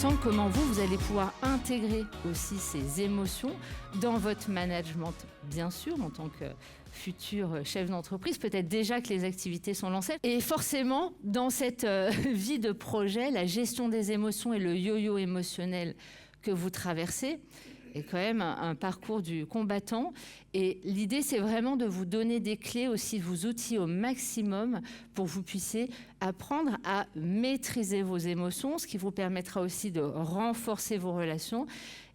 comprendre comment vous allez pouvoir intégrer aussi ces émotions dans votre management, bien sûr, en tant que futur chef d'entreprise, peut-être déjà que les activités sont lancées. Et forcément, dans cette vie de projet, la gestion des émotions et le yo-yo émotionnel que vous traversez est quand même un parcours du combattant. Et l'idée, c'est vraiment de vous donner des clés aussi, de vous outiller au maximum pour que vous puissiez apprendre à maîtriser vos émotions, ce qui vous permettra aussi de renforcer vos relations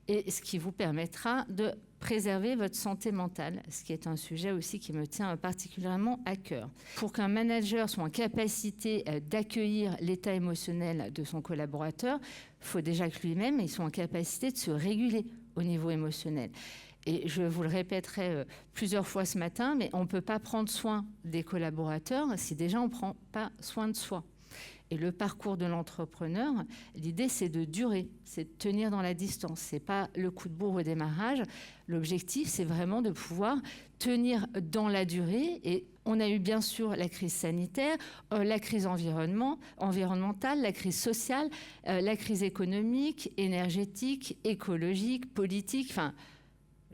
et ce qui vous permettra de préserver votre santé mentale, ce qui est un sujet aussi qui me tient particulièrement à cœur. Pour qu'un manager soit en capacité d'accueillir l'état émotionnel de son collaborateur, il faut déjà que lui-même il soit en capacité de se réguler au niveau émotionnel. Et je vous le répéterai plusieurs fois ce matin, mais on ne peut pas prendre soin des collaborateurs si déjà on ne prend pas soin de soi. Et le parcours de l'entrepreneur, l'idée, c'est de durer, c'est de tenir dans la distance. Ce n'est pas le coup de bourre au démarrage. L'objectif, c'est vraiment de pouvoir tenir dans la durée. Et on a eu bien sûr la crise sanitaire, la crise environnementale, la crise sociale, la crise économique, énergétique, écologique, politique. Enfin,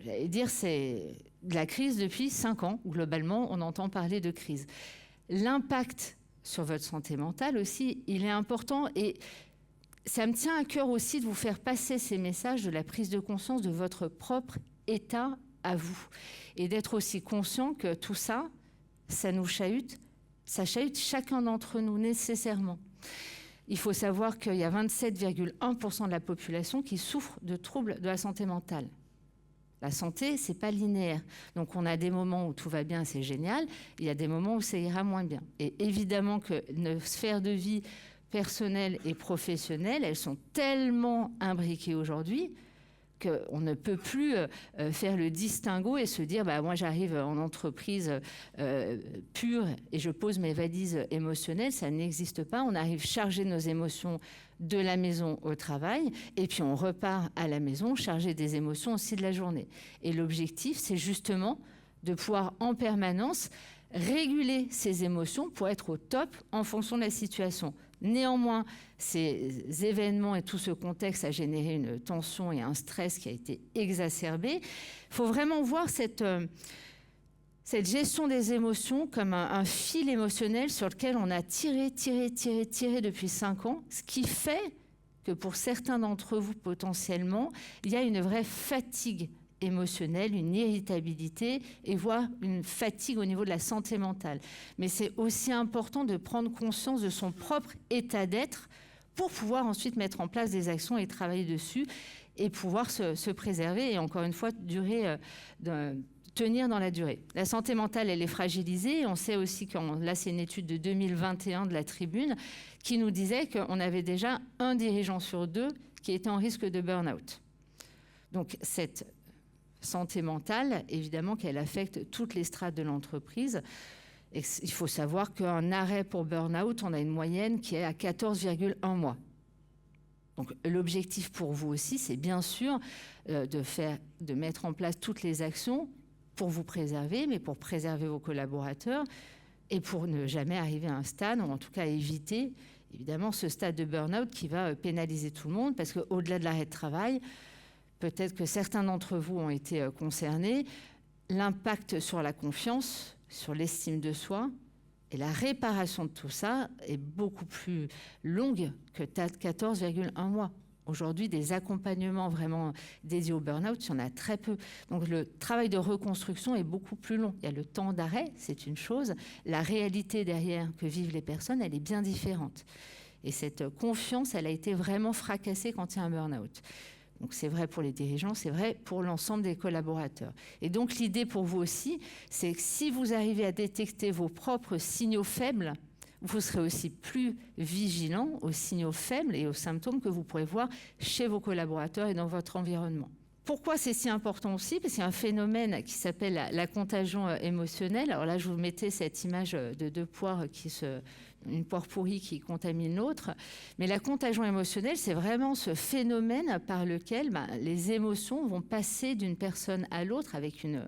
j'allais dire, c'est de la crise depuis 5 ans. Globalement, on entend parler de crise. L'impact sur votre santé mentale aussi, il est important et ça me tient à cœur aussi de vous faire passer ces messages de la prise de conscience de votre propre état à vous et d'être aussi conscient que tout ça, ça nous chahute, ça chahute chacun d'entre nous nécessairement. Il faut savoir qu'il y a 27,1% de la population qui souffre de troubles de la santé mentale. La santé, c'est pas linéaire. Donc, on a des moments où tout va bien, c'est génial. Il y a des moments où ça ira moins bien. Et évidemment que nos sphères de vie personnelles et professionnelles, elles sont tellement imbriquées aujourd'hui qu'on ne peut plus faire le distinguo et se dire bah, moi j'arrive en entreprise pure et je pose mes valises émotionnelles, ça n'existe pas. On arrive chargé de nos émotions de la maison au travail et puis on repart à la maison chargé des émotions aussi de la journée. Et l'objectif, c'est justement de pouvoir en permanence réguler ses émotions pour être au top en fonction de la situation. Néanmoins, ces événements et tout ce contexte a généré une tension et un stress qui a été exacerbé. Il faut vraiment voir cette gestion des émotions comme un fil émotionnel sur lequel on a tiré depuis 5 ans, ce qui fait que pour certains d'entre vous, potentiellement, il y a une vraie fatigue émotionnelle, une irritabilité et voire une fatigue au niveau de la santé mentale. Mais c'est aussi important de prendre conscience de son propre état d'être pour pouvoir ensuite mettre en place des actions et travailler dessus et pouvoir se préserver et encore une fois tenir dans la durée. La santé mentale, elle est fragilisée. On sait aussi que là, c'est une étude de 2021 de la Tribune qui nous disait qu'on avait déjà 1 dirigeant sur 2 qui était en risque de burn-out. Donc, cette santé mentale, évidemment qu'elle affecte toutes les strates de l'entreprise. Et il faut savoir qu'un arrêt pour burn-out, on a une moyenne qui est à 14,1 mois. Donc l'objectif pour vous aussi, c'est bien sûr de mettre en place toutes les actions pour vous préserver, mais pour préserver vos collaborateurs et pour ne jamais arriver à un stade, ou en tout cas éviter évidemment ce stade de burn-out qui va pénaliser tout le monde, parce qu'au-delà de l'arrêt de travail, peut-être que certains d'entre vous ont été concernés. L'impact sur la confiance, sur l'estime de soi et la réparation de tout ça est beaucoup plus longue que 14,1 mois. Aujourd'hui, des accompagnements vraiment dédiés au burn-out, il y en a très peu. Donc le travail de reconstruction est beaucoup plus long. Il y a le temps d'arrêt, c'est une chose. La réalité derrière que vivent les personnes, elle est bien différente. Et cette confiance, elle a été vraiment fracassée quand il y a un burn-out. Donc c'est vrai pour les dirigeants, c'est vrai pour l'ensemble des collaborateurs. Et donc l'idée pour vous aussi, c'est que si vous arrivez à détecter vos propres signaux faibles, vous serez aussi plus vigilant aux signaux faibles et aux symptômes que vous pourrez voir chez vos collaborateurs et dans votre environnement. Pourquoi c'est si important aussi? Parce qu'il y a un phénomène qui s'appelle la contagion émotionnelle. Alors là, je vous mettais cette image de 2 poires une poire pourrie qui contamine l'autre. Mais la contagion émotionnelle, c'est vraiment ce phénomène par lequel les émotions vont passer d'une personne à l'autre avec une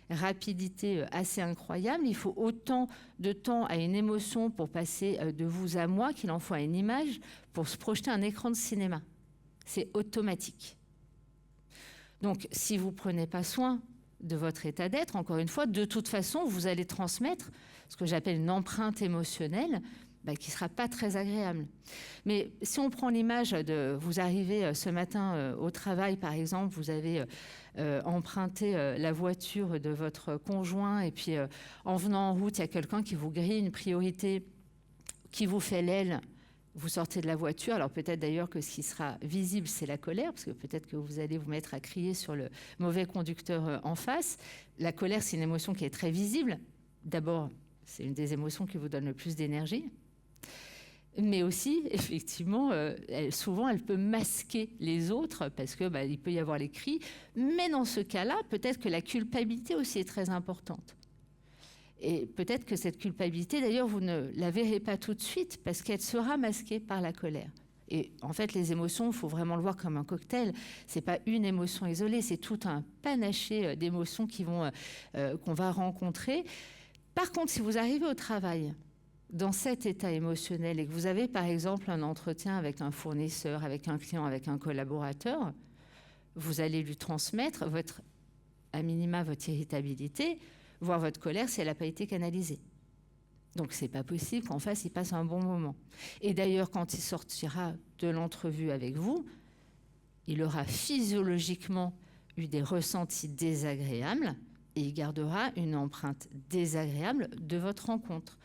rapidité assez incroyable. Il faut autant de temps à une émotion pour passer de vous à moi qu'il en faut à une image pour se projeter un écran de cinéma. C'est automatique. Donc, si vous ne prenez pas soin de votre état d'être, encore une fois, de toute façon, vous allez transmettre ce que j'appelle une empreinte émotionnelle qui ne sera pas très agréable. Mais si on prend l'image de vous arrivez ce matin au travail, par exemple, vous avez emprunté la voiture de votre conjoint et puis en venant en route, il y a quelqu'un qui vous grille une priorité, qui vous fait l'aile, vous sortez de la voiture. Alors peut-être d'ailleurs que ce qui sera visible, c'est la colère, parce que peut-être que vous allez vous mettre à crier sur le mauvais conducteur en face. La colère, c'est une émotion qui est très visible. D'abord, c'est une des émotions qui vous donne le plus d'énergie. Mais aussi, effectivement, souvent, elle peut masquer les autres parce que il peut y avoir les cris. Mais dans ce cas-là, peut-être que la culpabilité aussi est très importante. Et peut-être que cette culpabilité, d'ailleurs, vous ne la verrez pas tout de suite parce qu'elle sera masquée par la colère. Et en fait, les émotions, il faut vraiment le voir comme un cocktail. C'est pas une émotion isolée, c'est tout un panaché d'émotions qu'on va rencontrer. Par contre, si vous arrivez au travail dans cet état émotionnel et que vous avez, par exemple, un entretien avec un fournisseur, avec un client, avec un collaborateur, vous allez lui transmettre à minima votre irritabilité, voire votre colère si elle n'a pas été canalisée. Donc, c'est pas possible qu'en face, il passe un bon moment. Et d'ailleurs, quand il sortira de l'entrevue avec vous, il aura physiologiquement eu des ressentis désagréables et il gardera une empreinte désagréable de votre rencontre.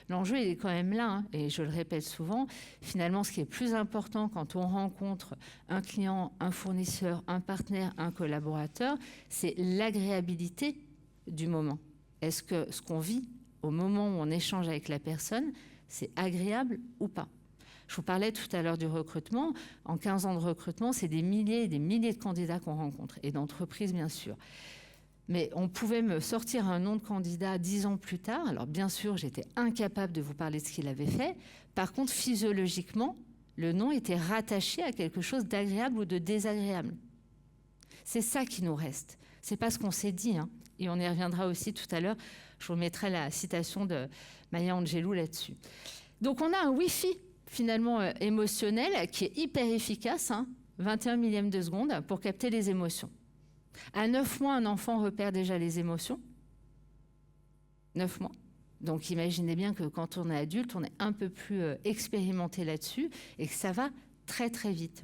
L'enjeu, il est quand même là, et je le répète souvent, finalement, ce qui est plus important quand on rencontre un client, un fournisseur, un partenaire, un collaborateur, c'est l'agréabilité du moment. Est-ce que ce qu'on vit au moment où on échange avec la personne, c'est agréable ou pas? Je vous parlais tout à l'heure du recrutement. En 15 ans de recrutement, c'est des milliers et des milliers de candidats qu'on rencontre, et d'entreprises, bien sûr. Mais on pouvait me sortir un nom de candidat 10 ans plus tard. Alors, bien sûr, j'étais incapable de vous parler de ce qu'il avait fait. Par contre, physiologiquement, le nom était rattaché à quelque chose d'agréable ou de désagréable. C'est ça qui nous reste. C'est pas ce qu'on s'est dit, hein. Et on y reviendra aussi tout à l'heure. Je vous mettrai la citation de Maya Angelou là-dessus. Donc, on a un Wi-Fi, finalement, émotionnel qui est hyper efficace, 21 millièmes de seconde, pour capter les émotions. À 9 mois, un enfant repère déjà les émotions. 9 mois. Donc, imaginez bien que quand on est adulte, on est un peu plus expérimenté là-dessus et que ça va très, très vite.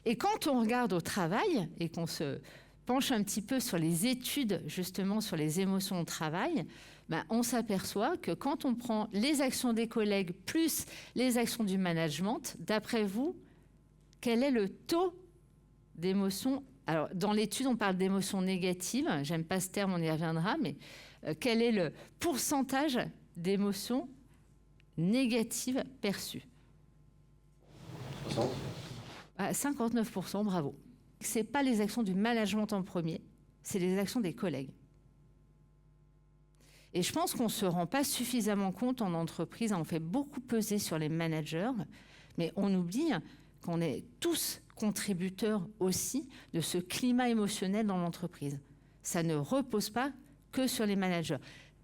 Et quand on regarde au travail et qu'on se penche un petit peu sur les études, justement, sur les émotions au travail, on s'aperçoit que quand on prend les actions des collègues plus les actions du management, d'après vous, quel est le taux d'émotions? Alors, dans l'étude, on parle d'émotions négatives. J'aime pas ce terme, on y reviendra, mais quel est le pourcentage d'émotions négatives perçues? 60. 59%, bravo. Ce n'est pas les actions du management en premier, c'est les actions des collègues. Et je pense qu'on ne se rend pas suffisamment compte en entreprise, on fait beaucoup peser sur les managers, mais on oublie qu'on est tous contributeurs aussi de ce climat émotionnel dans l'entreprise. Ça ne repose pas que sur les managers.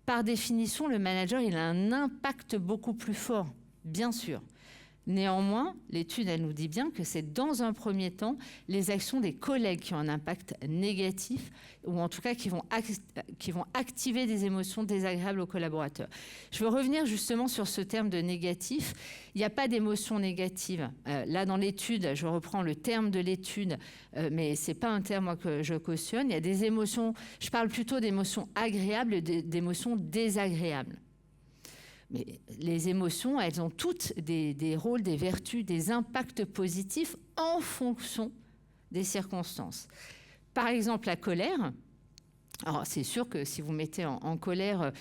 Par définition, le manager, il a un impact beaucoup plus fort, bien sûr. Néanmoins, l'étude, elle nous dit bien que c'est dans un premier temps les actions des collègues qui ont un impact négatif ou en tout cas qui vont activer des émotions désagréables aux collaborateurs. Je veux revenir justement sur ce terme de négatif. Il n'y a pas d'émotion négative. Là, dans l'étude, je reprends le terme de l'étude, mais ce n'est pas un terme moi, que je cautionne. Il y a des émotions, je parle plutôt d'émotions agréables et d'émotions désagréables. Mais les émotions, elles ont toutes des rôles, des vertus, des impacts positifs en fonction des circonstances. Par exemple, la colère. Alors, c'est sûr que si vous mettez en colère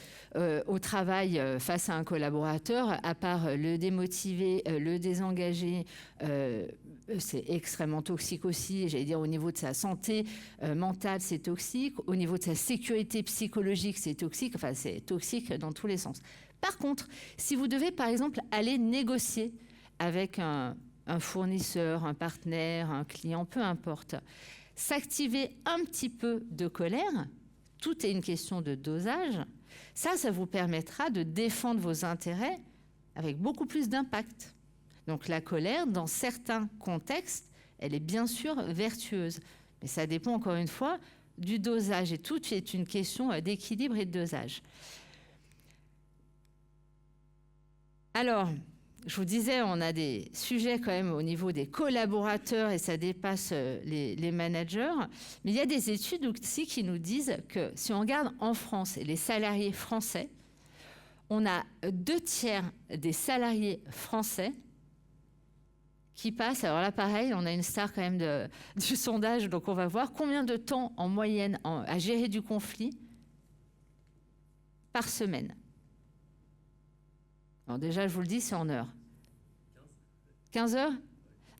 au travail face à un collaborateur, à part le démotiver, le désengager, c'est extrêmement toxique aussi. J'allais dire, au niveau de sa santé mentale, c'est toxique. Au niveau de sa sécurité psychologique, c'est toxique. Enfin, c'est toxique dans tous les sens. Par contre, si vous devez, par exemple, aller négocier avec un fournisseur, un partenaire, un client, peu importe, s'activer un petit peu de colère, tout est une question de dosage, ça vous permettra de défendre vos intérêts avec beaucoup plus d'impact. Donc la colère, dans certains contextes, elle est bien sûr vertueuse. Mais ça dépend encore une fois du dosage. Et tout est une question d'équilibre et de dosage. Alors, je vous disais, on a des sujets quand même au niveau des collaborateurs et ça dépasse les managers. Mais il y a des études aussi qui nous disent que si on regarde en France et les salariés français, on a 2/3 des salariés français qui passent. Alors là, pareil, on a une star quand même du sondage, donc on va voir combien de temps en moyenne à gérer du conflit par semaine. Alors déjà, je vous le dis, c'est en heures. 15 heures?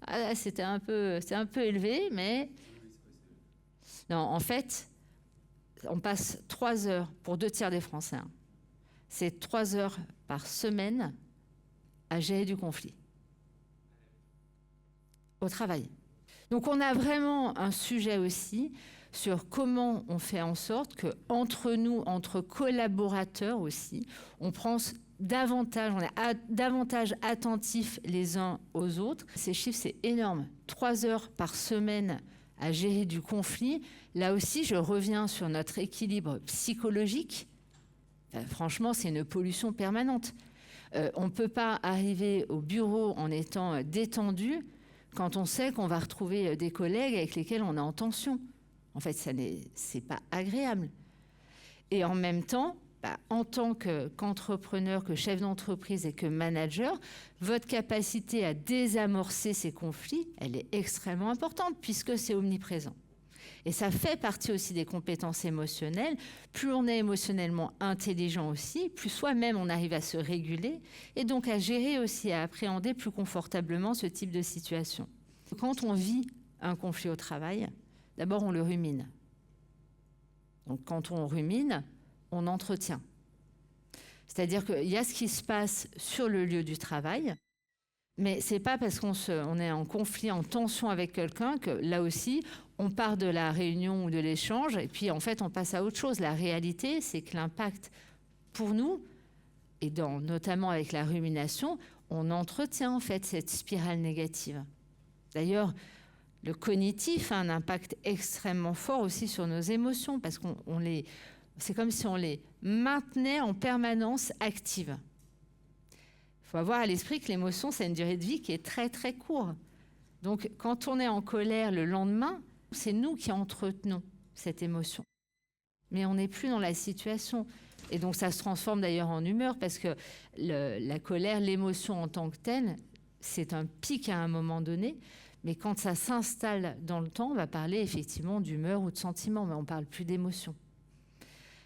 Ah, c'est un peu élevé, mais... Non, en fait, on passe 3 heures pour 2/3 des Français. C'est 3 heures par semaine à gérer du conflit. Au travail. Donc on a vraiment un sujet aussi sur comment on fait en sorte qu'entre nous, entre collaborateurs aussi, on prend davantage, on est davantage attentifs les uns aux autres. Ces chiffres, c'est énorme. 3 heures par semaine à gérer du conflit. Là aussi, je reviens sur notre équilibre psychologique. Franchement, c'est une pollution permanente. On ne peut pas arriver au bureau en étant détendu quand on sait qu'on va retrouver des collègues avec lesquels on est en tension. En fait, c'est pas agréable. Et en même temps, en tant qu'entrepreneur, que chef d'entreprise et que manager, votre capacité à désamorcer ces conflits, elle est extrêmement importante puisque c'est omniprésent. Et ça fait partie aussi des compétences émotionnelles. Plus on est émotionnellement intelligent aussi, plus soi-même on arrive à se réguler et donc à gérer aussi, à appréhender plus confortablement ce type de situation. Quand on vit un conflit au travail, d'abord on le rumine. Donc quand on rumine, on entretient. C'est-à-dire qu'il y a ce qui se passe sur le lieu du travail, mais ce n'est pas parce qu'on est en conflit, en tension avec quelqu'un que là aussi, on part de la réunion ou de l'échange et puis en fait, on passe à autre chose. La réalité, c'est que l'impact pour nous, et notamment avec la rumination, on entretient en fait cette spirale négative. D'ailleurs, le cognitif a un impact extrêmement fort aussi sur nos émotions parce c'est comme si on les maintenait en permanence actives. Il faut avoir à l'esprit que l'émotion, c'est une durée de vie qui est très, très courte. Donc, quand on est en colère le lendemain, c'est nous qui entretenons cette émotion. Mais on n'est plus dans la situation. Et donc, ça se transforme d'ailleurs en humeur parce que la colère, l'émotion en tant que telle, c'est un pic à un moment donné. Mais quand ça s'installe dans le temps, on va parler effectivement d'humeur ou de sentiment, mais on ne parle plus d'émotion.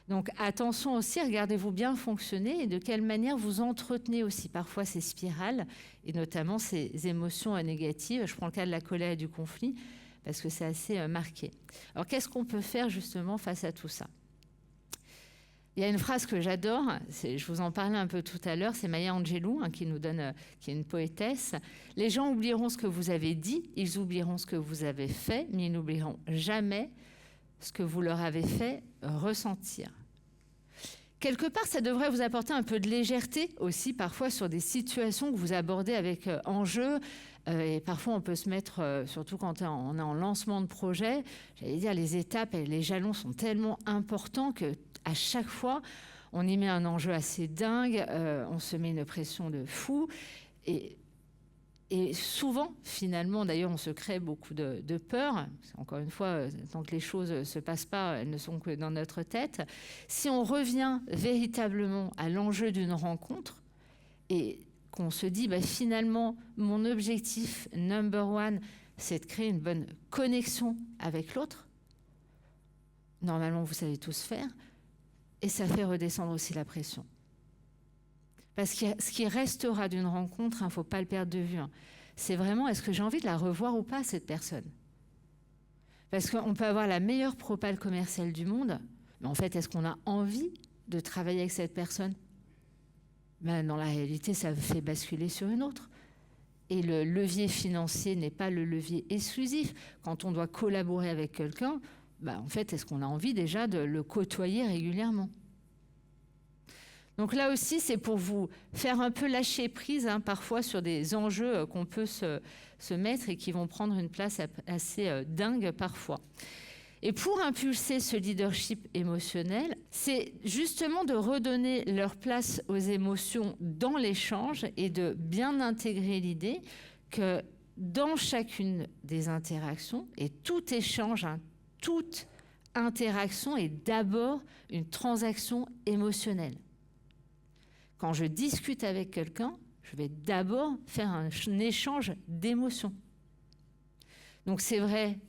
Donc attention aussi, regardez-vous bien fonctionner et de quelle manière vous entretenez aussi parfois ces spirales et notamment ces émotions négatives. Je prends le cas de la colère et du conflit parce que c'est assez marqué. Alors qu'est-ce qu'on peut faire justement face à tout ça? Il y a une phrase que j'adore, je vous en parlais un peu tout à l'heure, c'est Maya Angelou qui nous donne, qui est une poétesse. Les gens oublieront ce que vous avez dit, ils oublieront ce que vous avez fait, mais ils n'oublieront jamais ce que vous leur avez fait ressentir. Quelque part, ça devrait vous apporter un peu de légèreté aussi, parfois sur des situations que vous abordez avec enjeu. Et parfois, on peut se mettre, surtout quand on est en lancement de projet, j'allais dire, les étapes et les jalons sont tellement importants qu'à chaque fois, on y met un enjeu assez dingue, on se met une pression de fou. Et souvent, finalement, d'ailleurs, on se crée beaucoup de peur. Encore une fois, tant que les choses ne se passent pas, elles ne sont que dans notre tête. Si on revient véritablement à l'enjeu d'une rencontre et qu'on se dit, finalement, mon objectif number one, c'est de créer une bonne connexion avec l'autre. Normalement, vous savez tous faire. Et ça fait redescendre aussi la pression. Parce que ce qui restera d'une rencontre, il ne faut pas le perdre de vue. C'est vraiment, est-ce que j'ai envie de la revoir ou pas, cette personne? Parce qu'on peut avoir la meilleure propale commerciale du monde, mais en fait, est-ce qu'on a envie de travailler avec cette personne? Dans la réalité, ça fait basculer sur une autre. Et le levier financier n'est pas le levier exclusif. Quand on doit collaborer avec quelqu'un, en fait, est-ce qu'on a envie déjà de le côtoyer régulièrement? Donc là aussi, c'est pour vous faire un peu lâcher prise, parfois sur des enjeux qu'on peut se mettre et qui vont prendre une place assez dingue parfois. Et pour impulser ce leadership émotionnel, c'est justement de redonner leur place aux émotions dans l'échange et de bien intégrer l'idée que dans chacune des interactions, et tout échange, toute interaction est d'abord une transaction émotionnelle. Quand je discute avec quelqu'un, je vais d'abord faire un échange d'émotions. Donc c'est vrai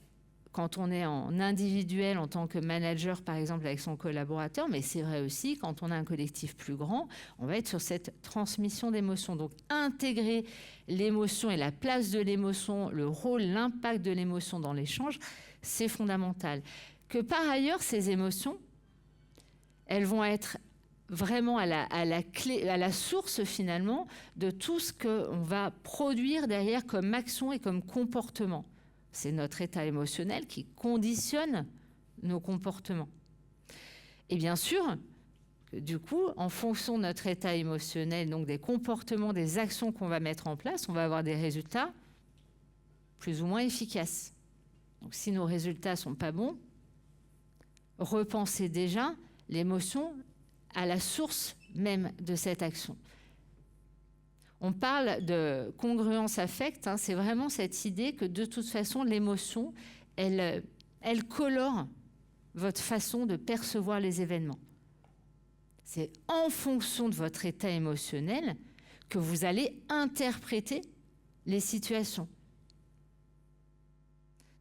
quand on est en individuel en tant que manager, par exemple, avec son collaborateur, mais c'est vrai aussi quand on a un collectif plus grand, on va être sur cette transmission d'émotions. Donc intégrer l'émotion et la place de l'émotion, le rôle, l'impact de l'émotion dans l'échange, c'est fondamental. Que par ailleurs, ces émotions, elles vont être vraiment à la clé, à la source finalement de tout ce qu'on va produire derrière comme action et comme comportement. C'est notre état émotionnel qui conditionne nos comportements. Et bien sûr, du coup, en fonction de notre état émotionnel, donc des comportements, des actions qu'on va mettre en place, on va avoir des résultats plus ou moins efficaces. Donc si nos résultats ne sont pas bons, repensez déjà l'émotion à la source même de cette action. On parle de congruence affect, c'est vraiment cette idée que de toute façon, l'émotion, elle colore votre façon de percevoir les événements. C'est en fonction de votre état émotionnel que vous allez interpréter les situations.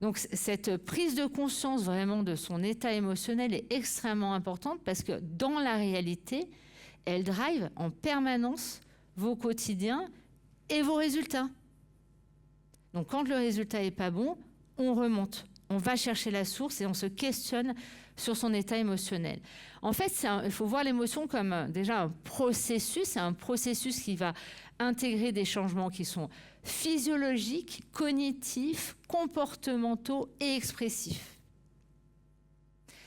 Donc cette prise de conscience vraiment de son état émotionnel est extrêmement importante parce que dans la réalité, elle drive en permanence vos quotidiens et vos résultats. Donc quand le résultat n'est pas bon, on remonte, on va chercher la source et on se questionne sur son état émotionnel. En fait, il faut voir l'émotion comme déjà un processus, c'est un processus qui va intégrer des changements qui sont physiologiques, cognitifs, comportementaux et expressifs.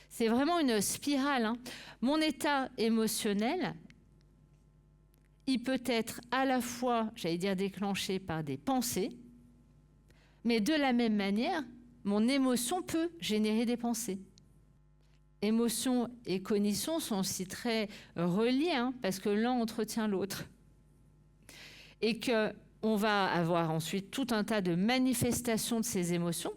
C'est vraiment une spirale. Mon état émotionnel, il peut être à la fois, j'allais dire, déclenché par des pensées, mais de la même manière, mon émotion peut générer des pensées. Émotion et cognition sont aussi très reliés, parce que l'un entretient l'autre. Et qu'on va avoir ensuite tout un tas de manifestations de ces émotions,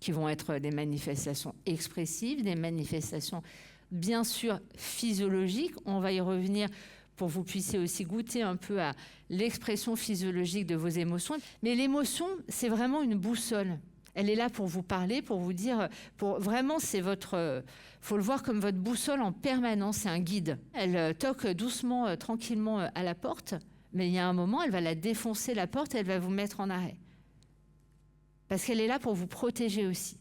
qui vont être des manifestations expressives, des manifestations bien sûr physiologiques. On va y revenir pour que vous puissiez aussi goûter un peu à l'expression physiologique de vos émotions. Mais l'émotion, c'est vraiment une boussole. Elle est là pour vous parler, pour vous dire, vraiment, c'est votre, faut le voir comme votre boussole en permanence, c'est un guide. Elle toque doucement, tranquillement à la porte, mais il y a un moment, elle va la défoncer la porte, elle va vous mettre en arrêt. Parce qu'elle est là pour vous protéger aussi.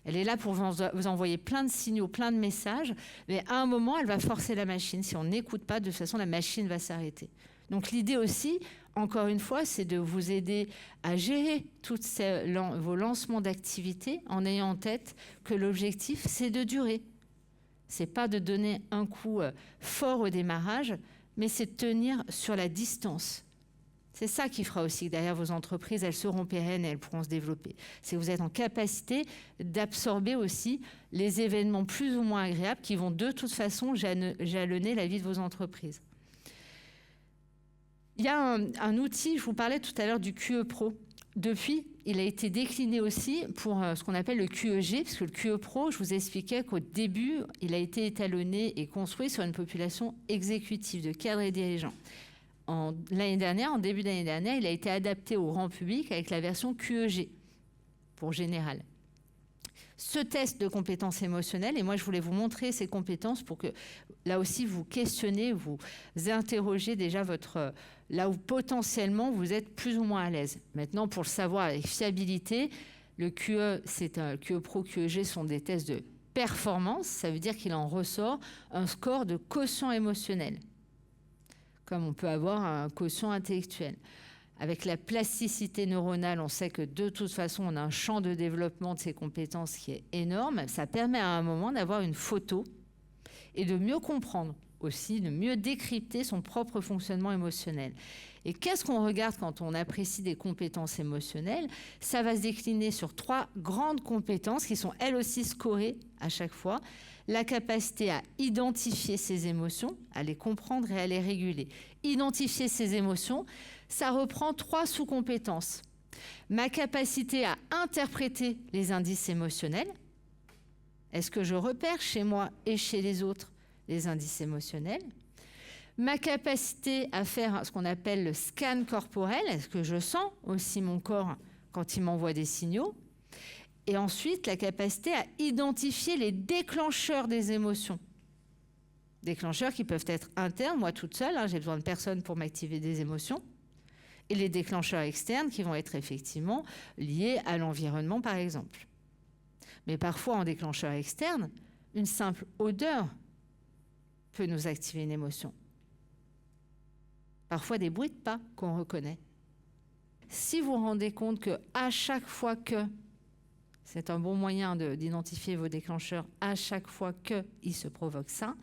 Elle est là pour vous envoyer plein de signaux, plein de messages, mais à un moment, elle va forcer la machine. Si on n'écoute pas, de toute façon, la machine va s'arrêter. Donc l'idée aussi, encore une fois, c'est de vous aider à gérer vos lancements d'activités en ayant en tête que l'objectif, c'est de durer. Ce n'est pas de donner un coup fort au démarrage, mais c'est de tenir sur la distance. C'est ça qui fera aussi que derrière vos entreprises, elles seront pérennes et elles pourront se développer. C'est que vous êtes en capacité d'absorber aussi les événements plus ou moins agréables qui vont de toute façon jalonner la vie de vos entreprises. Il y a un outil, je vous parlais tout à l'heure du QE Pro. Depuis, il a été décliné aussi pour ce qu'on appelle le QEG, parce que le QE Pro, je vous expliquais qu'au début, il a été étalonné et construit sur une population exécutive de cadres et dirigeants. En début d'année dernière, il a été adapté au grand public avec la version QEG, pour général. Ce test de compétences émotionnelles, et moi je voulais vous montrer ces compétences pour que là aussi vous questionnez, vous interrogez déjà là où potentiellement vous êtes plus ou moins à l'aise. Maintenant, pour le savoir avec fiabilité, le QE, c'est un QE Pro, QEG sont des tests de performance, ça veut dire qu'il en ressort un score de quotient émotionnel, comme on peut avoir un quotient intellectuel. Avec la plasticité neuronale, on sait que de toute façon, on a un champ de développement de ces compétences qui est énorme. Ça permet à un moment d'avoir une photo et de mieux comprendre aussi de mieux décrypter son propre fonctionnement émotionnel. Et qu'est-ce qu'on regarde quand on apprécie des compétences émotionnelles? Ça va se décliner sur 3 grandes compétences qui sont elles aussi scorées à chaque fois. La capacité à identifier ses émotions, à les comprendre et à les réguler. Identifier ses émotions, ça reprend 3 sous-compétences. Ma capacité à interpréter les indices émotionnels. Est-ce que je repère chez moi et chez les autres les indices émotionnels? Ma capacité à faire ce qu'on appelle le scan corporel. Est-ce que je sens aussi mon corps quand il m'envoie des signaux? Et ensuite, la capacité à identifier les déclencheurs des émotions. Déclencheurs qui peuvent être internes, moi toute seule, j'ai besoin de personne pour m'activer des émotions. Et les déclencheurs externes qui vont être effectivement liés à l'environnement, par exemple. Mais parfois, en déclencheur externe, une simple odeur peut nous activer une émotion. Parfois, des bruits de pas qu'on reconnaît. Si vous vous rendez compte qu'à chaque fois que, c'est un bon moyen d'identifier vos déclencheurs, à chaque fois qu'il se provoque ça,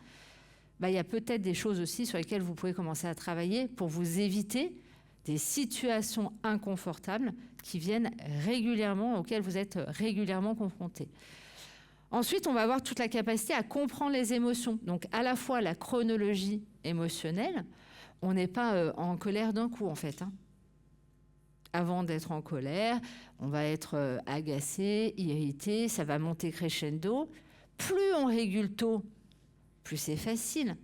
il y a peut-être des choses aussi sur lesquelles vous pouvez commencer à travailler pour vous éviter des situations inconfortables qui viennent régulièrement, auxquelles vous êtes régulièrement confrontés. Ensuite, on va avoir toute la capacité à comprendre les émotions. Donc, à la fois la chronologie émotionnelle, on n'est pas en colère d'un coup, en fait. Avant d'être en colère, on va être agacé, irrité, ça va monter crescendo. Plus on régule tôt, plus c'est facile.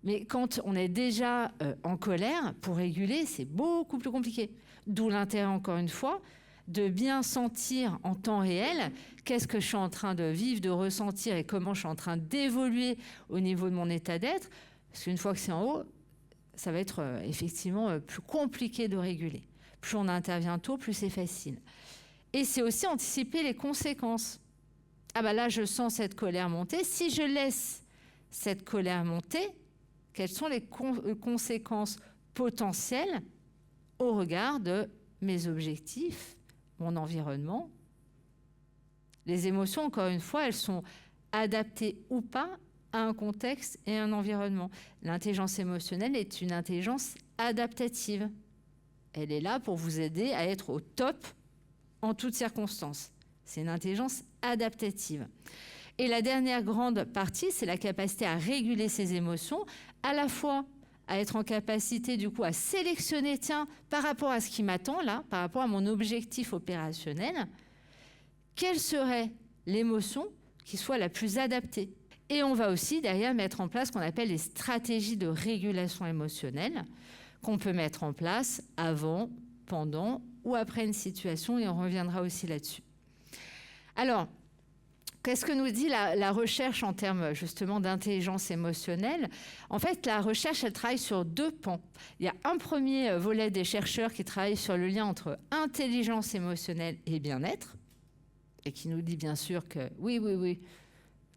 Mais quand on est déjà en colère, pour réguler, c'est beaucoup plus compliqué. D'où l'intérêt, encore une fois, de bien sentir en temps réel qu'est-ce que je suis en train de vivre, de ressentir et comment je suis en train d'évoluer au niveau de mon état d'être. Parce qu'une fois que c'est en haut, ça va être effectivement plus compliqué de réguler. Plus on intervient tôt, plus c'est facile. Et c'est aussi anticiper les conséquences. Ah ben là, je sens cette colère monter. Si je laisse cette colère monter, quelles sont les conséquences potentielles au regard de mes objectifs, mon environnement? Les émotions, encore une fois, elles sont adaptées ou pas à un contexte et un environnement. L'intelligence émotionnelle est une intelligence adaptative. Elle est là pour vous aider à être au top en toutes circonstances. C'est une intelligence adaptative. Et la dernière grande partie, c'est la capacité à réguler ses émotions, à la fois à être en capacité du coup à sélectionner, tiens, par rapport à ce qui m'attend là, par rapport à mon objectif opérationnel, quelle serait l'émotion qui soit la plus adaptée. Et on va aussi derrière mettre en place ce qu'on appelle les stratégies de régulation émotionnelle, qu'on peut mettre en place avant, pendant ou après une situation, et on reviendra aussi là-dessus. Alors, qu'est-ce que nous dit la recherche en termes justement d'intelligence émotionnelle? En fait, la recherche, elle travaille sur 2 pans. Il y a un premier volet des chercheurs qui travaillent sur le lien entre intelligence émotionnelle et bien-être, et qui nous dit bien sûr que oui,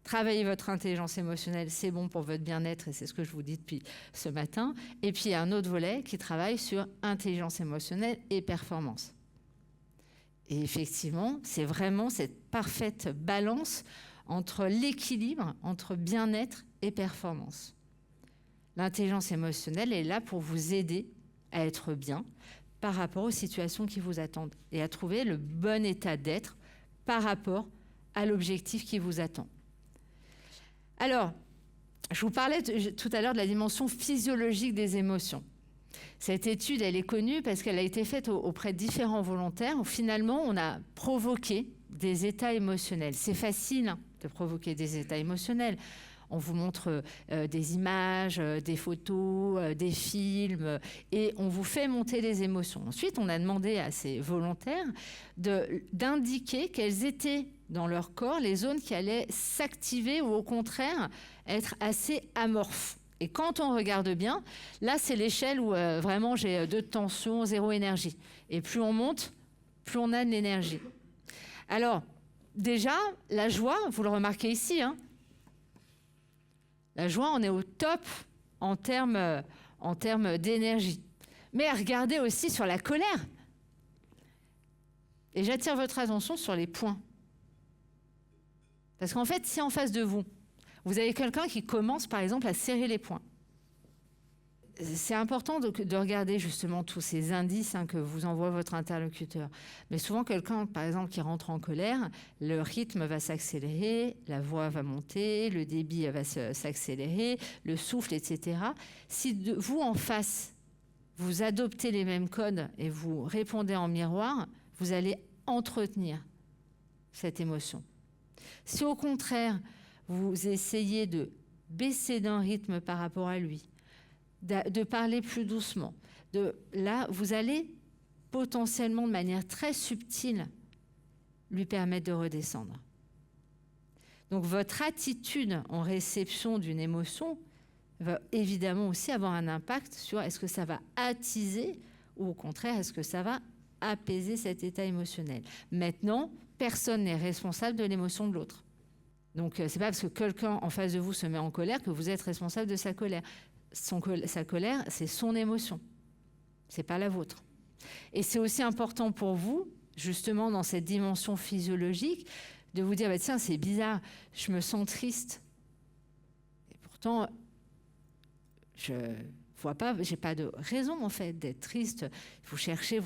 travaillez votre intelligence émotionnelle, c'est bon pour votre bien-être, et c'est ce que je vous dis depuis ce matin. Et puis, il y a un autre volet qui travaille sur intelligence émotionnelle et performance. Et effectivement, c'est vraiment cette parfaite balance entre l'équilibre, entre bien-être et performance. L'intelligence émotionnelle est là pour vous aider à être bien par rapport aux situations qui vous attendent et à trouver le bon état d'être par rapport à l'objectif qui vous attend. Alors, je vous parlais tout à l'heure de la dimension physiologique des émotions. Cette étude, elle est connue parce qu'elle a été faite auprès de différents volontaires où finalement, on a provoqué des états émotionnels. C'est facile de provoquer des états émotionnels. On vous montre des images, des photos, des films, et on vous fait monter les émotions. Ensuite, on a demandé à ces volontaires d'indiquer quelles étaient dans leur corps les zones qui allaient s'activer ou au contraire être assez amorphes. Et quand on regarde bien, là, c'est l'échelle où vraiment j'ai 2 tensions, 0 énergie. Et plus on monte, plus on a de l'énergie. Alors, déjà, la joie, vous le remarquez ici, la joie, on est au top en termes d'énergie. Mais regardez aussi sur la colère. Et j'attire votre attention sur les points. Parce qu'en fait, si en face de vous, Vous avez quelqu'un qui commence, par exemple, à serrer les poings. C'est important de regarder justement tous ces indices que vous envoie votre interlocuteur. Mais souvent, quelqu'un, par exemple, qui rentre en colère, le rythme va s'accélérer, la voix va monter, le débit va s'accélérer, le souffle, etc. Si vous, en face, vous adoptez les mêmes codes et vous répondez en miroir, vous allez entretenir cette émotion. Si au contraire, vous essayez de baisser d'un rythme par rapport à lui, de parler plus doucement, là, vous allez potentiellement de manière très subtile lui permettre de redescendre. Donc votre attitude en réception d'une émotion va évidemment aussi avoir un impact sur est-ce que ça va attiser ou au contraire est-ce que ça va apaiser cet état émotionnel. Maintenant, personne n'est responsable de l'émotion de l'autre. Donc c'est pas parce que quelqu'un en face de vous se met en colère que vous êtes responsable de sa colère. Sa colère, c'est son émotion, c'est pas la vôtre. Et c'est aussi important pour vous, justement dans cette dimension physiologique, de vous dire tiens, c'est bizarre, je me sens triste. Et pourtant, je vois pas, j'ai pas de raison en fait d'être triste. Vous cherchez,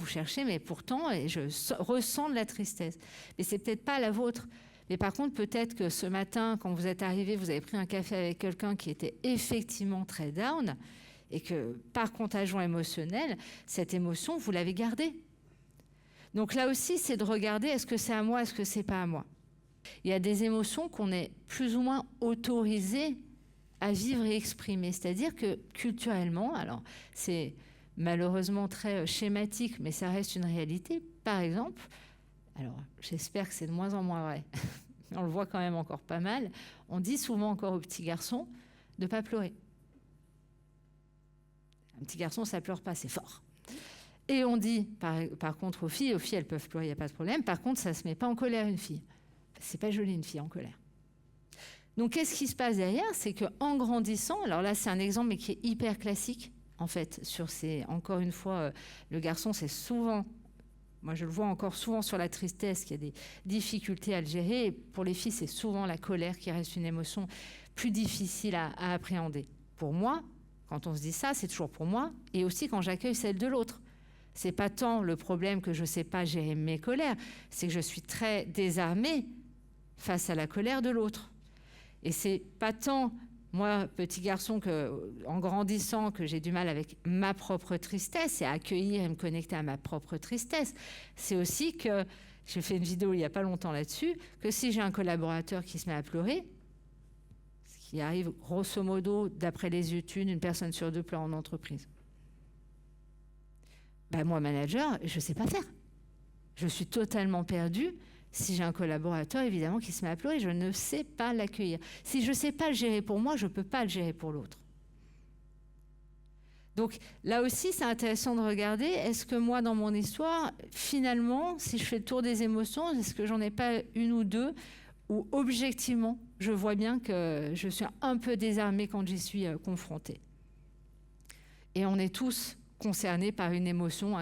mais pourtant, je ressens de la tristesse. Mais c'est peut-être pas la vôtre. Mais par contre, peut-être que ce matin, quand vous êtes arrivé, vous avez pris un café avec quelqu'un qui était effectivement très down et que par contagion émotionnelle, cette émotion, vous l'avez gardée. Donc là aussi, c'est de regarder est-ce que c'est à moi, est-ce que c'est pas à moi. Il y a des émotions qu'on est plus ou moins autorisé à vivre et exprimer. C'est-à-dire que culturellement, alors c'est malheureusement très schématique, mais ça reste une réalité. Par exemple, alors j'espère que c'est de moins en moins vrai, on le voit quand même encore pas mal, on dit souvent encore aux petits garçons de ne pas pleurer. Un petit garçon, ça ne pleure pas, c'est fort. Et on dit, par contre, aux filles, elles peuvent pleurer, il n'y a pas de problème. Par contre, ça ne se met pas en colère, une fille. C'est pas joli, une fille en colère. Donc, qu'est-ce qui se passe derrière? C'est qu'en grandissant, alors là, c'est un exemple, mais qui est hyper classique, en fait, encore une fois, le garçon, c'est souvent... Moi, je le vois encore souvent sur la tristesse, qu'il y a des difficultés à le gérer. Et pour les filles, c'est souvent la colère qui reste une émotion plus difficile à appréhender. Pour moi, quand on se dit ça, c'est toujours pour moi, et aussi quand j'accueille celle de l'autre. C'est pas tant le problème que je ne sais pas gérer mes colères, c'est que je suis très désarmée face à la colère de l'autre. Et c'est pas tant... Moi, petit garçon, en grandissant, que j'ai du mal avec ma propre tristesse et à accueillir et me connecter à ma propre tristesse. C'est aussi que, j'ai fait une vidéo il n'y a pas longtemps là-dessus, que si j'ai un collaborateur qui se met à pleurer, ce qui arrive grosso modo, d'après les études, une personne sur deux pleure en entreprise. Ben moi, manager, je ne sais pas faire. Je suis totalement perdue. Si j'ai un collaborateur, évidemment, qui se met à pleurer, je ne sais pas l'accueillir. Si je ne sais pas le gérer pour moi, je ne peux pas le gérer pour l'autre. Donc là aussi, c'est intéressant de regarder, est-ce que moi, dans mon histoire, finalement, si je fais le tour des émotions, est-ce que j'en ai pas une ou deux où, objectivement, je vois bien que je suis un peu désarmée quand j'y suis confrontée. Et on est tous concernés par une émotion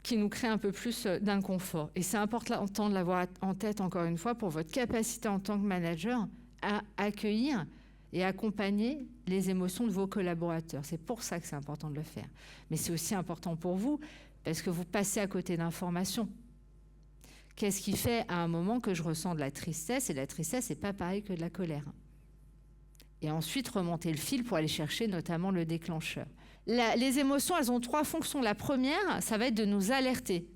qui nous crée un peu plus d'inconfort. Et c'est important de l'avoir en tête, encore une fois, pour votre capacité en tant que manager à accueillir et accompagner les émotions de vos collaborateurs. C'est pour ça que c'est important de le faire. Mais c'est aussi important pour vous, parce que vous passez à côté d'informations. Qu'est-ce qui fait à un moment que je ressens de la tristesse? Et la tristesse, c'est pas pareil que de la colère. Et ensuite, remonter le fil pour aller chercher notamment le déclencheur. Les émotions, elles ont trois fonctions. La première, ça va être de nous alerter.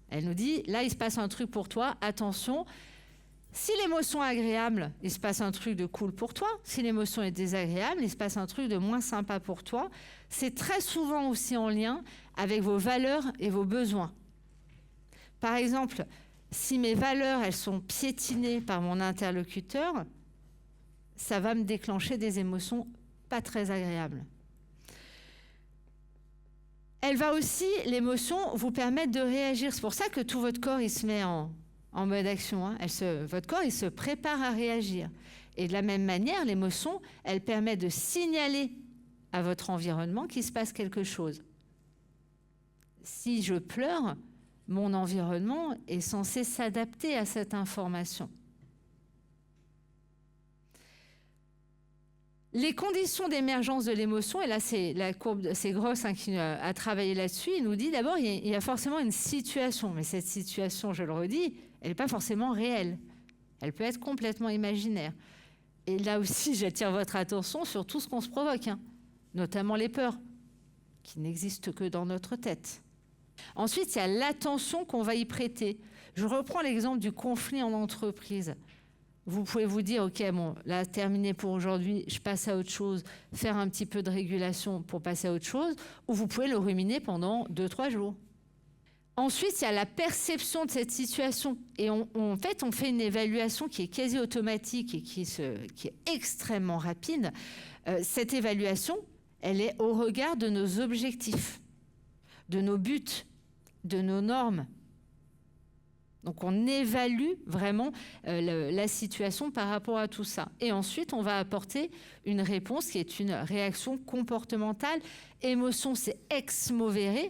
Elle nous dit, là, il se passe un truc pour toi, attention. Si l'émotion est agréable, il se passe un truc de cool pour toi. Si l'émotion est désagréable, il se passe un truc de moins sympa pour toi. C'est très souvent aussi en lien avec vos valeurs et vos besoins. Par exemple, si mes valeurs, elles sont piétinées par mon interlocuteur, ça va me déclencher des émotions pas très agréables. Elle va aussi, l'émotion, vous permettre de réagir. C'est pour ça que tout votre corps, il se met en mode action. Hein. Votre corps, il se prépare à réagir. Et de la même manière, l'émotion, elle permet de signaler à votre environnement qu'il se passe quelque chose. Si je pleure, mon environnement est censé s'adapter à cette information. Les conditions d'émergence de l'émotion, et là c'est la courbe, c'est Gross qui a travaillé là-dessus, il nous dit d'abord il y a forcément une situation, mais cette situation, je le redis, elle n'est pas forcément réelle. Elle peut être complètement imaginaire. Et là aussi, j'attire votre attention sur tout ce qu'on se provoque, notamment les peurs, qui n'existent que dans notre tête. Ensuite, il y a l'attention qu'on va y prêter. Je reprends l'exemple du conflit en entreprise. Vous pouvez vous dire, OK, bon, là, terminé pour aujourd'hui, je passe à autre chose, faire un petit peu de régulation pour passer à autre chose, ou vous pouvez le ruminer pendant 2-3 jours. Ensuite, il y a la perception de cette situation. Et en fait, on fait une évaluation qui est quasi automatique et qui est extrêmement rapide. Cette évaluation, elle est au regard de nos objectifs, de nos buts, de nos normes. Donc, on évalue vraiment la situation par rapport à tout ça. Et ensuite, on va apporter une réponse qui est une réaction comportementale. Émotion, c'est ex movere,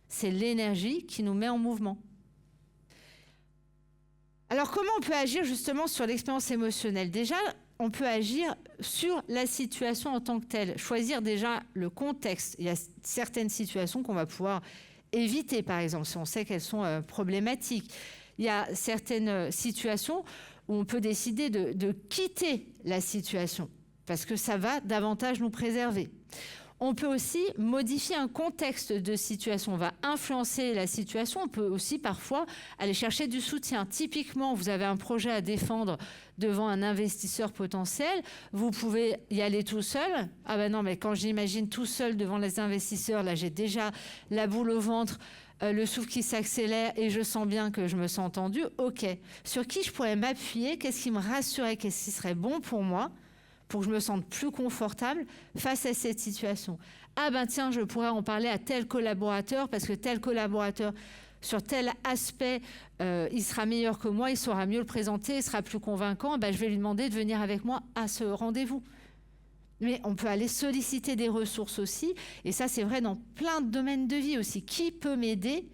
c'est l'énergie qui nous met en mouvement. Alors, comment on peut agir justement sur l'expérience émotionnelle ? Déjà, on peut agir sur la situation en tant que telle. Choisir déjà le contexte. Il y a certaines situations qu'on va pouvoir éviter, par exemple, si on sait qu'elles sont problématiques. Il y a certaines situations où on peut décider de quitter la situation parce que ça va davantage nous préserver. On peut aussi modifier un contexte de situation. On va influencer la situation. On peut aussi parfois aller chercher du soutien. Typiquement, vous avez un projet à défendre devant un investisseur potentiel. Vous pouvez y aller tout seul. Ah ben non, mais quand j'imagine tout seul devant les investisseurs, là, j'ai déjà la boule au ventre, le souffle qui s'accélère et je sens bien que je me sens entendue. OK. Sur qui je pourrais m'appuyer ? Qu'est-ce qui me rassurerait ? Qu'est-ce qui serait bon pour moi ? Pour que je me sente plus confortable face à cette situation. Ah ben tiens, je pourrais en parler à tel collaborateur parce que tel collaborateur, sur tel aspect, il sera meilleur que moi, il saura mieux le présenter, il sera plus convaincant, ben, je vais lui demander de venir avec moi à ce rendez-vous. Mais on peut aller solliciter des ressources aussi, et ça c'est vrai dans plein de domaines de vie aussi. Qui peut m'aider ?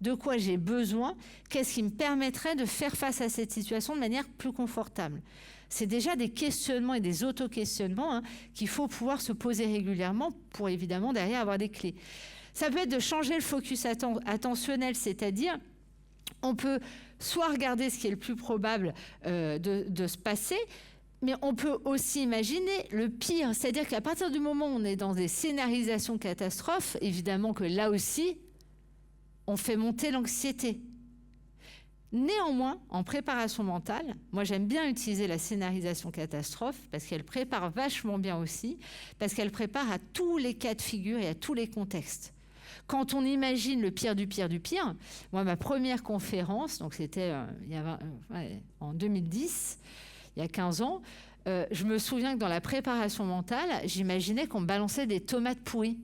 De quoi j'ai besoin ? Qu'est-ce qui me permettrait de faire face à cette situation de manière plus confortable ? C'est déjà des questionnements et des auto-questionnements qu'il faut pouvoir se poser régulièrement pour évidemment derrière avoir des clés. Ça peut être de changer le focus attentionnel, c'est-à-dire on peut soit regarder ce qui est le plus probable de se passer, mais on peut aussi imaginer le pire, c'est-à-dire qu'à partir du moment où on est dans des scénarisations catastrophes, évidemment que là aussi, on fait monter l'anxiété. Néanmoins, en préparation mentale, moi j'aime bien utiliser la scénarisation catastrophe parce qu'elle prépare vachement bien aussi, parce qu'elle prépare à tous les cas de figure et à tous les contextes. Quand on imagine le pire du pire du pire, moi ma première conférence, donc c'était en 2010, il y a 15 ans, je me souviens que dans la préparation mentale, j'imaginais qu'on me balançait des tomates pourries.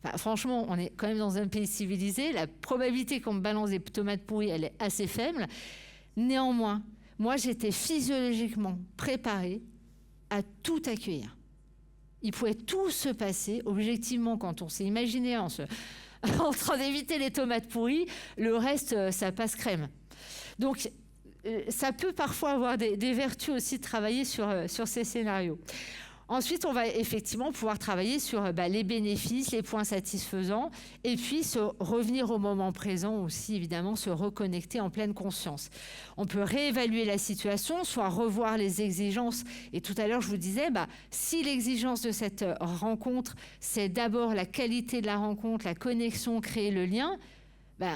Enfin, franchement, on est quand même dans un pays civilisé. La probabilité qu'on me balance des tomates pourries, elle est assez faible. Néanmoins, moi, j'étais physiologiquement préparée à tout accueillir. Il pouvait tout se passer. Objectivement, quand on s'est imaginé en train d'éviter les tomates pourries, le reste, ça passe crème. Donc, ça peut parfois avoir des vertus aussi de travailler sur ces scénarios. Ensuite, on va effectivement pouvoir travailler sur les bénéfices, les points satisfaisants, et puis se revenir au moment présent aussi, évidemment, se reconnecter en pleine conscience. On peut réévaluer la situation, soit revoir les exigences. Et tout à l'heure, je vous disais, si l'exigence de cette rencontre, c'est d'abord la qualité de la rencontre, la connexion, créer le lien,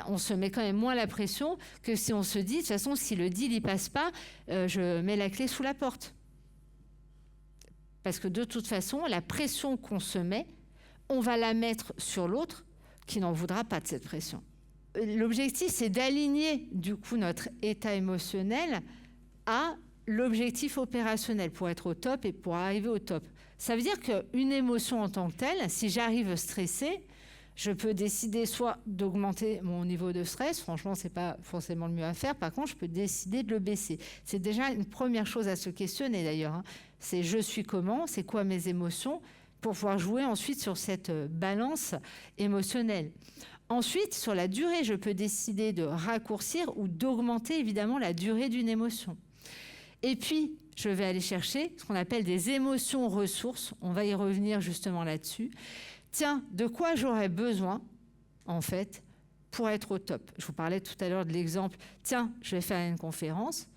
on se met quand même moins la pression que si on se dit, de toute façon, si le deal n'y passe pas, je mets la clé sous la porte. Parce que de toute façon, la pression qu'on se met, on va la mettre sur l'autre qui n'en voudra pas de cette pression. L'objectif, c'est d'aligner du coup notre état émotionnel à l'objectif opérationnel pour être au top et pour arriver au top. Ça veut dire qu'une émotion en tant que telle, si j'arrive stressée, je peux décider soit d'augmenter mon niveau de stress, franchement, ce n'est pas forcément le mieux à faire. Par contre, je peux décider de le baisser. C'est déjà une première chose à se questionner d'ailleurs. C'est je suis comment, c'est quoi mes émotions, pour pouvoir jouer ensuite sur cette balance émotionnelle. Ensuite, sur la durée, je peux décider de raccourcir ou d'augmenter évidemment la durée d'une émotion. Et puis, je vais aller chercher ce qu'on appelle des émotions ressources. On va y revenir justement là-dessus. Tiens, de quoi j'aurais besoin, en fait, pour être au top? Je vous parlais tout à l'heure de l'exemple. Tiens, je vais faire une conférence.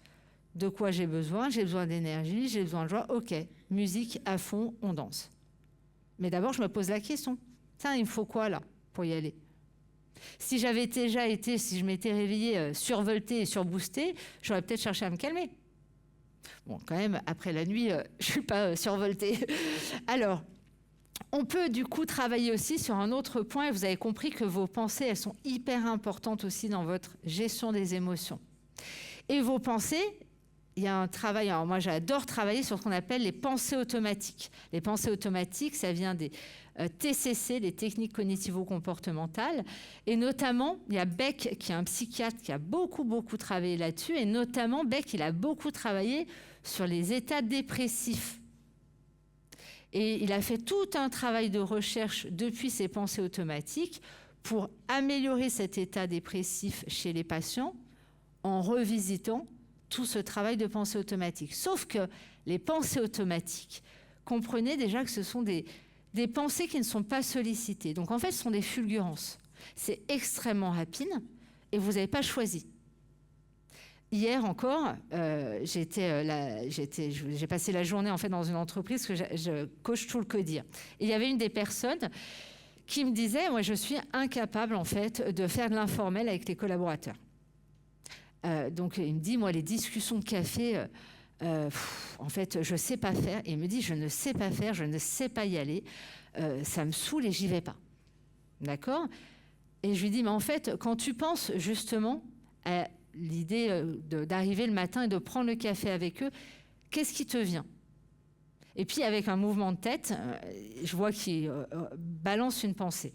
De quoi j'ai besoin? J'ai besoin d'énergie, j'ai besoin de joie. OK, musique à fond, on danse. Mais d'abord, je me pose la question. Tiens, il me faut quoi, là, pour y aller? Si j'avais déjà été, si je m'étais réveillée survoltée et surboostée, j'aurais peut-être cherché à me calmer. Bon, quand même, après la nuit, je ne suis pas survoltée. Alors, on peut du coup travailler aussi sur un autre point. Et vous avez compris que vos pensées, elles sont hyper importantes aussi dans votre gestion des émotions. Et vos pensées, il y a un travail, alors moi j'adore travailler sur ce qu'on appelle les pensées automatiques. Les pensées automatiques, ça vient des TCC, les techniques cognitivo-comportementales. Et notamment, il y a Beck, qui est un psychiatre qui a beaucoup travaillé là-dessus. Et notamment, Beck, il a beaucoup travaillé sur les états dépressifs. Et il a fait tout un travail de recherche depuis ces pensées automatiques pour améliorer cet état dépressif chez les patients en revisitant tout ce travail de pensée automatique. Sauf que les pensées automatiques, comprenez déjà que ce sont des pensées qui ne sont pas sollicitées. Donc en fait, ce sont des fulgurances. C'est extrêmement rapide et vous n'avez pas choisi. Hier encore, j'ai passé la journée en fait dans une entreprise que je coach tout le codir. Et il y avait une des personnes qui me disait, moi je suis incapable en fait de faire de l'informel avec les collaborateurs. Donc il me dit, moi les discussions de café, en fait je ne sais pas faire. Et il me dit, je ne sais pas faire, je ne sais pas y aller, ça me saoule et j'y vais pas. D'accord? Et je lui dis, mais en fait quand tu penses justement à l'idée d'arriver le matin et de prendre le café avec eux, qu'est-ce qui te vient? Et puis avec un mouvement de tête, je vois qu'il balance une pensée.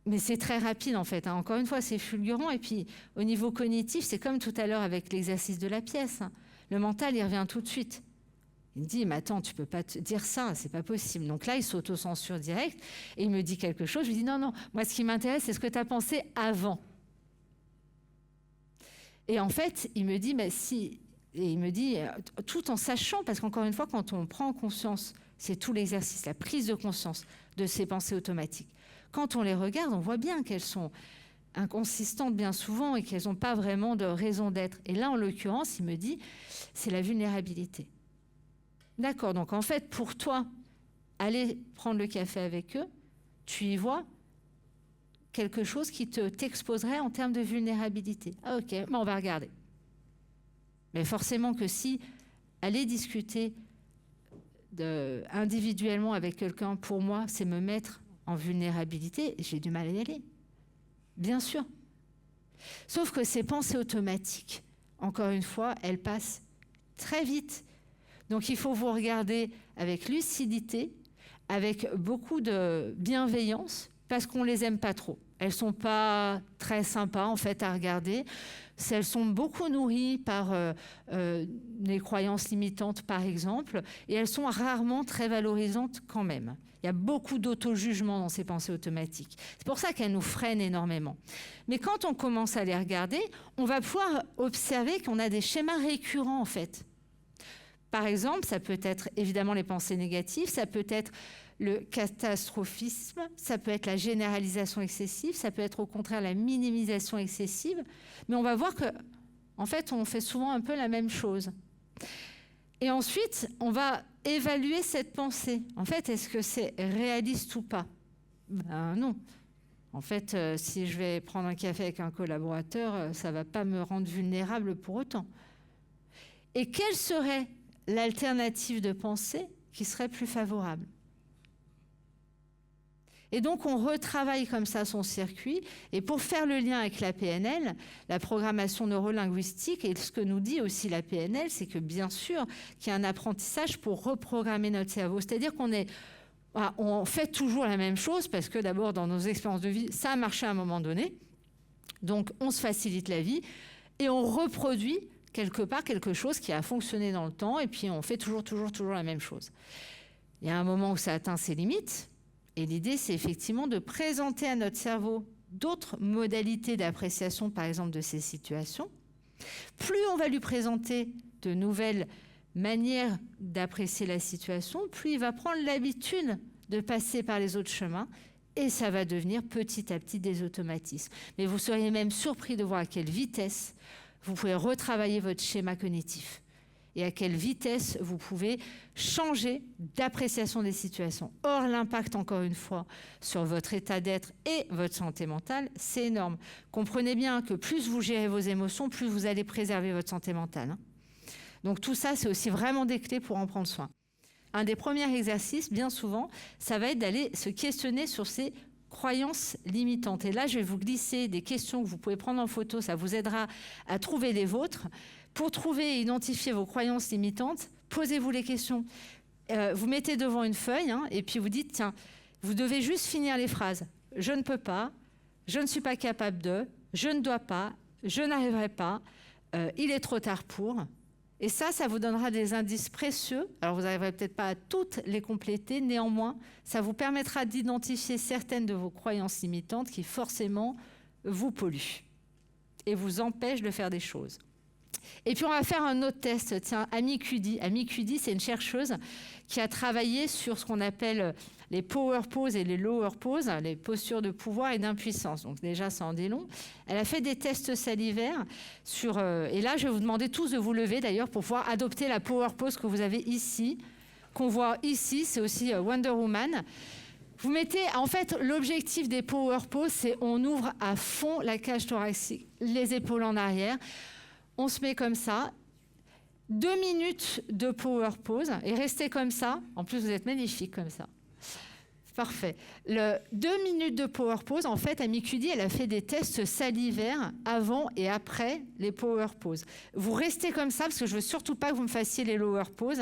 Mais c'est très rapide en fait. Encore une fois, c'est fulgurant. Et puis au niveau cognitif, c'est comme tout à l'heure avec l'exercice de la pièce. Le mental, il revient tout de suite. Il me dit, mais attends, tu peux pas te dire ça, c'est pas possible. Donc là, il s'auto-censure direct et il me dit quelque chose. Je lui dis, non, moi ce qui m'intéresse, c'est ce que tu as pensé avant. Et en fait, il me dit, si... Et il me dit, tout en sachant, parce qu'encore une fois, quand on prend conscience, c'est tout l'exercice, la prise de conscience de ces pensées automatiques. Quand on les regarde, on voit bien qu'elles sont inconsistantes bien souvent et qu'elles n'ont pas vraiment de raison d'être. Et là, en l'occurrence, il me dit, c'est la vulnérabilité. D'accord, donc en fait, pour toi, aller prendre le café avec eux, tu y vois quelque chose qui t'exposerait en termes de vulnérabilité. Ah, ok, on va regarder. Mais forcément que si aller discuter individuellement avec quelqu'un, pour moi, c'est me mettre en vulnérabilité, j'ai du mal à y aller. Bien sûr. Sauf que ces pensées automatiques, encore une fois, elles passent très vite. Donc il faut vous regarder avec lucidité, avec beaucoup de bienveillance, parce qu'on ne les aime pas trop. Elles ne sont pas très sympas, en fait, à regarder. Elles sont beaucoup nourries par les croyances limitantes, par exemple, et elles sont rarement très valorisantes quand même. Il y a beaucoup d'auto-jugement dans ces pensées automatiques. C'est pour ça qu'elles nous freinent énormément. Mais quand on commence à les regarder, on va pouvoir observer qu'on a des schémas récurrents, en fait. Par exemple, ça peut être évidemment les pensées négatives, ça peut être le catastrophisme, ça peut être la généralisation excessive, ça peut être au contraire la minimisation excessive. Mais on va voir que, en fait, on fait souvent un peu la même chose. Et ensuite, on va évaluer cette pensée. En fait, est-ce que c'est réaliste ou pas? Ben non. En fait, si je vais prendre un café avec un collaborateur, ça ne va pas me rendre vulnérable pour autant. Et quelle serait l'alternative de pensée qui serait plus favorable? Et donc, on retravaille comme ça son circuit. Et pour faire le lien avec la PNL, la programmation neurolinguistique, et ce que nous dit aussi la PNL, c'est que bien sûr qu'il y a un apprentissage pour reprogrammer notre cerveau. C'est-à-dire on fait toujours la même chose parce que d'abord, dans nos expériences de vie, ça a marché à un moment donné. Donc, on se facilite la vie et on reproduit quelque part quelque chose qui a fonctionné dans le temps et puis on fait toujours la même chose. Il y a un moment où ça atteint ses limites. Et l'idée, c'est effectivement de présenter à notre cerveau d'autres modalités d'appréciation, par exemple, de ces situations. Plus on va lui présenter de nouvelles manière d'apprécier la situation, plus il va prendre l'habitude de passer par les autres chemins et ça va devenir petit à petit des automatismes. Mais vous seriez même surpris de voir à quelle vitesse vous pouvez retravailler votre schéma cognitif et à quelle vitesse vous pouvez changer d'appréciation des situations. Or, l'impact, encore une fois, sur votre état d'être et votre santé mentale, c'est énorme. Comprenez bien que plus vous gérez vos émotions, plus vous allez préserver votre santé mentale. Donc tout ça, c'est aussi vraiment des clés pour en prendre soin. Un des premiers exercices, bien souvent, ça va être d'aller se questionner sur ces croyances limitantes. Et là, je vais vous glisser des questions que vous pouvez prendre en photo, ça vous aidera à trouver les vôtres. Pour trouver et identifier vos croyances limitantes, posez-vous les questions. Vous mettez devant une feuille et puis vous dites, tiens, vous devez juste finir les phrases. Je ne peux pas, je ne suis pas capable de, je ne dois pas, je n'arriverai pas, il est trop tard pour. Et ça vous donnera des indices précieux. Alors, vous n'arriverez peut-être pas à toutes les compléter. Néanmoins, ça vous permettra d'identifier certaines de vos croyances limitantes qui, forcément, vous polluent et vous empêchent de faire des choses. Et puis, on va faire un autre test. Tiens, Amy Cuddy. Amy Cuddy, c'est une chercheuse qui a travaillé sur ce qu'on appelle les power poses et les lower poses, les postures de pouvoir et d'impuissance. Donc déjà, ça en dit long. Elle a fait des tests salivaires sur... et là, je vais vous demander tous de vous lever, d'ailleurs, pour pouvoir adopter la power pose que vous avez ici, qu'on voit ici. C'est aussi Wonder Woman. Vous mettez... En fait, l'objectif des power poses, c'est on ouvre à fond la cage thoracique, les épaules en arrière. On se met comme ça. 2 minutes de power pose et restez comme ça. En plus, vous êtes magnifique comme ça. Parfait. 2 minutes de power pose, en fait, Amy Cuddy, elle a fait des tests salivaires avant et après les power poses. Vous restez comme ça, parce que je veux surtout pas que vous me fassiez les lower poses,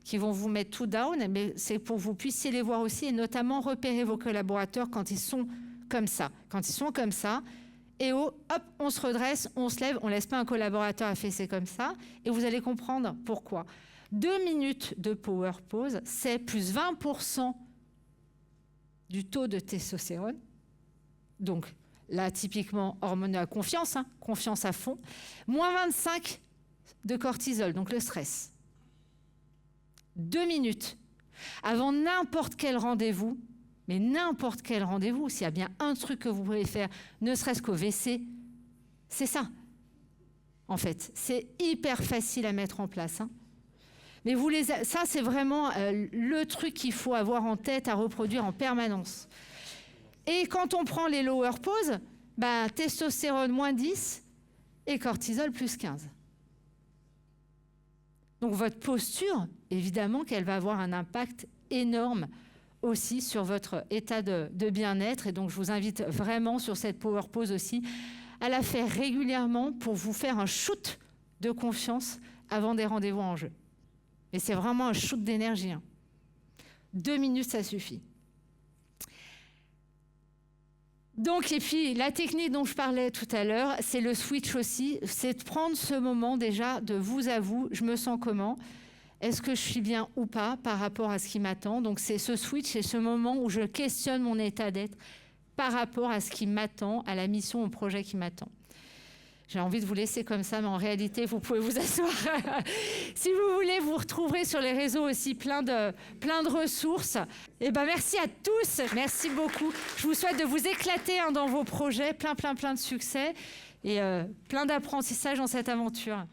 qui vont vous mettre tout down, mais c'est pour que vous puissiez les voir aussi, et notamment repérer vos collaborateurs quand ils sont comme ça. Quand ils sont comme ça, et hop, on se redresse, on se lève, on laisse pas un collaborateur affaissé comme ça, et vous allez comprendre pourquoi. 2 minutes de power pose, c'est plus 20% du taux de testostérone. Donc là, typiquement, hormone de la confiance, confiance à fond. Moins 25 de cortisol, donc le stress. 2 minutes. Avant n'importe quel rendez-vous, mais n'importe quel rendez-vous, s'il y a bien un truc que vous pouvez faire, ne serait-ce qu'au WC, c'est ça. En fait, c'est hyper facile à mettre en place. Mais ça, c'est vraiment le truc qu'il faut avoir en tête, à reproduire en permanence. Et quand on prend les lower poses, testostérone moins 10 et cortisol plus 15. Donc votre posture, évidemment qu'elle va avoir un impact énorme aussi sur votre état de bien-être. Et donc je vous invite vraiment sur cette power pose aussi à la faire régulièrement pour vous faire un shoot de confiance avant des rendez-vous en jeu. Mais c'est vraiment un shoot d'énergie. 2 minutes, ça suffit. Donc, et puis, la technique dont je parlais tout à l'heure, c'est le switch aussi. C'est de prendre ce moment déjà de vous à vous. Je me sens comment ? Est-ce que je suis bien ou pas par rapport à ce qui m'attend ? Donc, c'est ce switch, c'est ce moment où je questionne mon état d'être par rapport à ce qui m'attend, à la mission, au projet qui m'attend. J'ai envie de vous laisser comme ça, mais en réalité, vous pouvez vous asseoir. Si vous voulez, vous retrouverez sur les réseaux aussi plein de ressources. Et merci à tous. Merci beaucoup. Je vous souhaite de vous éclater dans vos projets, plein de succès et plein d'apprentissage dans cette aventure.